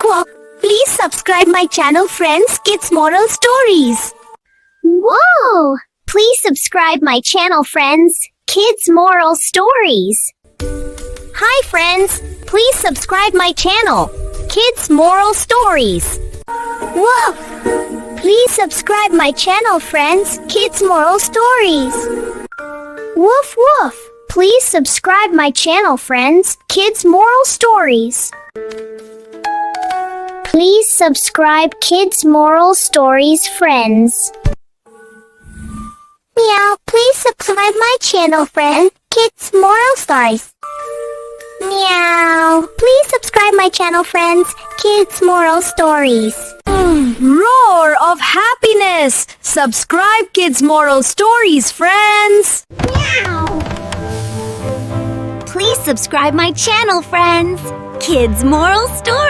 woof. Please subscribe my channel, friends. Kids Moral Stories. Whoa! Please subscribe my channel, friends. Kids Moral Stories. Hi, friends. Please subscribe my channel. Kids Moral Stories. Woof. Please subscribe my channel, friends. Kids Moral Stories. Woof woof. Please subscribe my channel, friends. Kids Moral Stories. Please subscribe Kids Moral Stories, friends. Meow. Please subscribe my channel, friend. Kids Moral Stories. Meow. Please subscribe my channel, friends. Kids Moral Stories. Roar of happiness! Subscribe Kids Moral Stories, friends! Please subscribe my channel, friends. Kids Moral Stories.